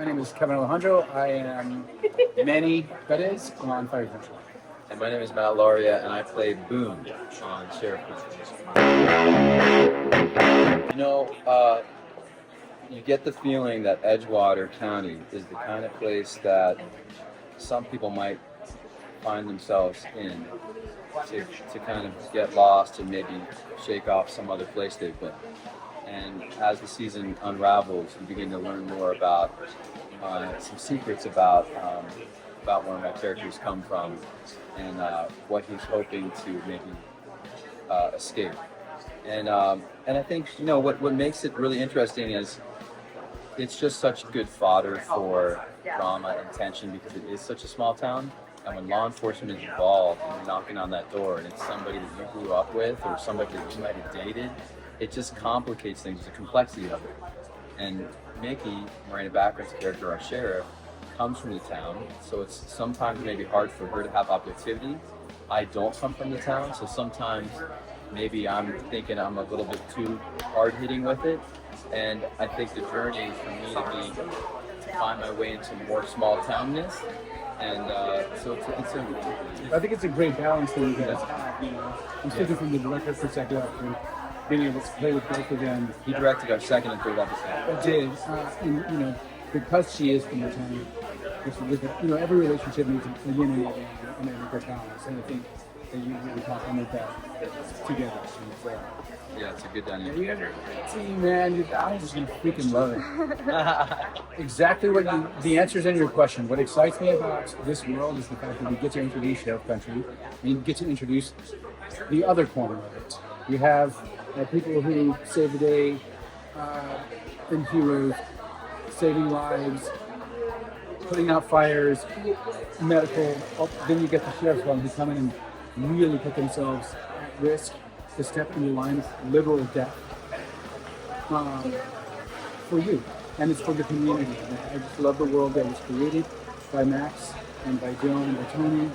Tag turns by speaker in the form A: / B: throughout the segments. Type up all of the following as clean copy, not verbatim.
A: my name is Kevin Alejandro. I am Manny Bettis on Fire Country.
B: And my name is Lauria, and I play Boone on Sheriff. You know, you get the feeling that Edgewater County is the kind of place that some people might find themselves in to kind of get lost and maybe shake off some other place they've been. And as the season unravels, you begin to learn more about some secrets about where my characters come from and what he's hoping to maybe escape. And I think what makes it really interesting is it's just such good fodder for drama and tension because it is such a small town. And when law enforcement is involved and you're knocking on that door and it's somebody that you grew up with or somebody that you might have dated, it just complicates things, the complexity of it. And Mickey, Miranda Baccarat's character, our sheriff, comes from the town, so it's sometimes maybe hard for her to have objectivity. I don't come from the town, so sometimes maybe I'm thinking I'm a little bit too hard-hitting with it. And I think the journey for me to find my way into more small-townness. And so
A: I think it's a great balance that you guys have. I'm speaking from the director's perspective and being able to play with both of them.
B: He directed our second and third episode.
A: I did, and because she is from the town, every relationship needs a yin and a good balance, and I think that you really complement that together. So,
B: yeah, it's a good dynamic.
A: You guys are a great team, man. I just freaking love it. Exactly the answers in your question. What excites me about this world is the fact that we get to introduce Sheriff Country. We get to introduce the other corner of it. We have people who save the day, and heroes, saving lives, putting out fires, medical. Then you get the sheriff's one who come in and really put themselves at risk to step in the line of literal death for you, and it's for the community. I just love the world that was created by Max and by Joan and by Tony.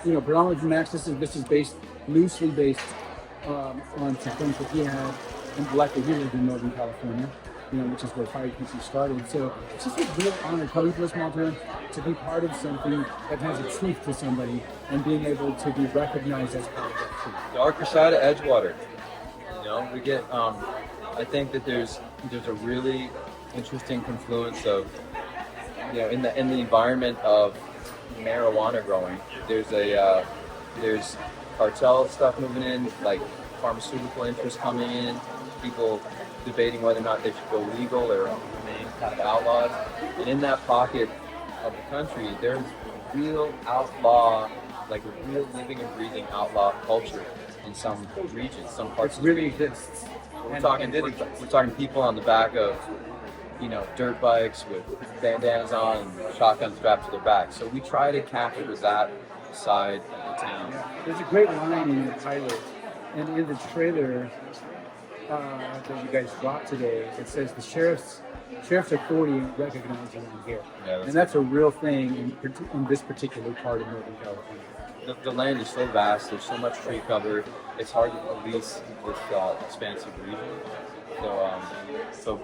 A: Predominantly for Max, this is loosely based on some things that he had in Black he lived in Northern California, which is where Fire Country started. So it's just a real honor coming to a small town to be part of something that has a truth to somebody and being able to be recognized as part of that truth.
B: Darker side of Edgewater. We get. I think that there's a really interesting confluence of, in the environment of marijuana growing. There's cartel stuff moving in, like pharmaceutical interests coming in, people debating whether or not they should go legal or remain kind of outlawed. And in that pocket of the country, there's real outlaw, like a real living and breathing outlaw culture in some regions, some parts.
A: It really exists.
B: We're talking people on the back of, dirt bikes with bandanas on and shotguns strapped to their back. So we try to capture that side of the town.
A: Yeah. There's a great line in the pilot and in the trailer that you guys dropped today. It says the sheriff's authority recognized around here, and that's a real thing in this particular part of Northern California.
B: The land is so vast. There's so much tree cover. It's hard to police this expansive region. So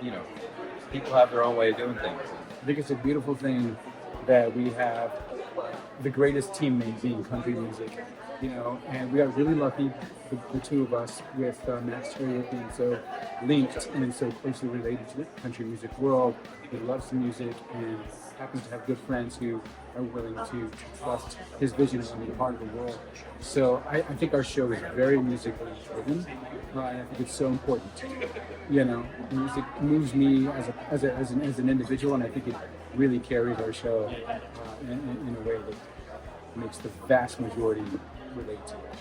B: people have their own way of doing things.
A: I think it's a beautiful thing that we have the greatest teammates in country music, and we are really lucky, the two of us, with Max Terrier being so linked and so closely related to the country music world. He loves the music and happens to have good friends who are willing to trust his vision of being part of the world. So I think our show is very musically driven, and I think it's so important. Music moves me as an individual, and I think it really carries our show in a way that makes the vast majority relate to it.